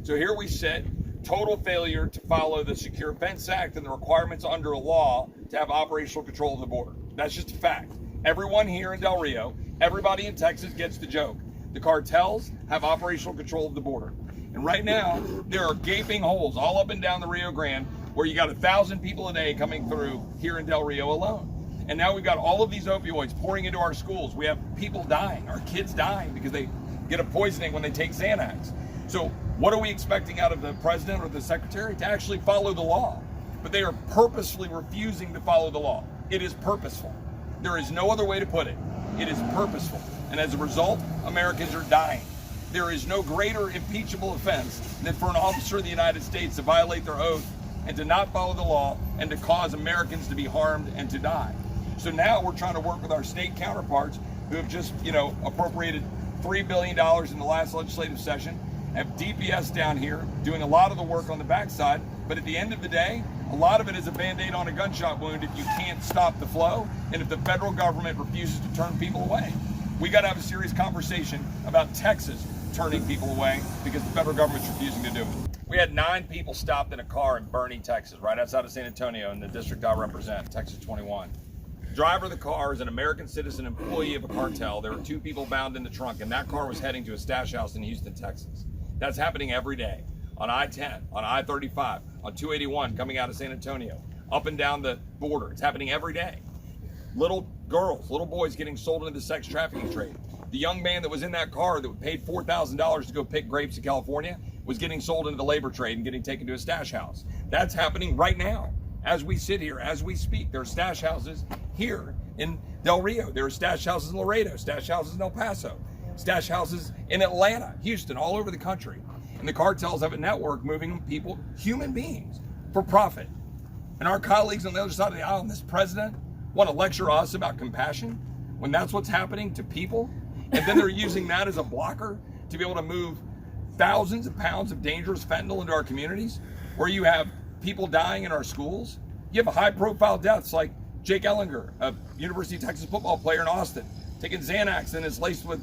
So here we sit, total failure to follow the Secure Fence Act and the requirements under a law to have operational control of the border. That's just a fact. Everyone here in Del Rio, everybody in Texas gets the joke. The cartels have operational control of the border. And right now, there are gaping holes all up and down the Rio Grande where you got 1,000 people a day coming through here in Del Rio alone. And now we've got all of these opioids pouring into our schools. We have people dying, our kids dying because they get a poisoning when they take Xanax. So what are we expecting out of the president or the secretary? To actually follow the law. But they are purposefully refusing to follow the law. It is purposeful. There is no other way to put it. It is purposeful. And as a result, Americans are dying. There is no greater impeachable offense than for an officer of the United States to violate their oath and to not follow the law and to cause Americans to be harmed and to die. So now we're trying to work with our state counterparts who have just, appropriated $3 billion in the last legislative session, have DPS down here doing a lot of the work on the backside. But at the end of the day, a lot of it is a Band-Aid on a gunshot wound if you can't stop the flow and if the federal government refuses to turn people away. We got to have a serious conversation about Texas turning people away because the federal government's refusing to do it. We had 9 people stopped in a car in Boerne, Texas, right outside of San Antonio in the district I represent, Texas 21. The driver of the car is an American citizen employee of a cartel. There were 2 people bound in the trunk, and that car was heading to a stash house in Houston, Texas. That's happening every day on I-10, on I-35, on 281 coming out of San Antonio, up and down the border. It's happening every day. Little girls, little boys getting sold into the sex trafficking trade. The young man that was in that car that paid $4,000 to go pick grapes in California was getting sold into the labor trade and getting taken to a stash house. That's happening right now. As we sit here, as we speak, there are stash houses here in Del Rio. There are stash houses in Laredo, stash houses in El Paso, stash houses in Atlanta, Houston, all over the country. And the cartels have a network moving people, human beings, for profit. And our colleagues on the other side of the aisle, and this president, want to lecture us about compassion when that's what's happening to people? And then they're using that as a blocker to be able to move thousands of pounds of dangerous fentanyl into our communities, where you have people dying in our schools. You have high-profile deaths like Jake Ellinger, a University of Texas football player in Austin, taking Xanax and it's laced with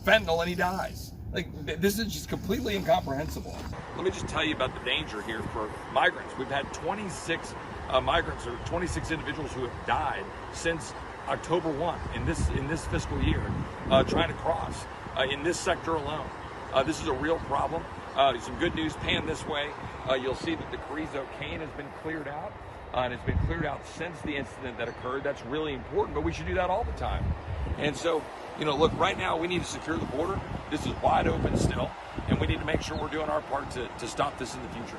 fentanyl and he dies. Like, this is just completely incomprehensible. Let me just tell you about the danger here for migrants. We've had 26 migrants, or 26 individuals who have died since October 1 in this fiscal year, trying to cross in this sector alone. This is a real problem. Some good news, pan this way. You'll see that the Carrizo cane has been cleared out, and it's been cleared out since the incident that occurred. That's really important, but we should do that all the time. And so, look, right now we need to secure the border. This is wide open still, and we need to make sure we're doing our part to stop this in the future.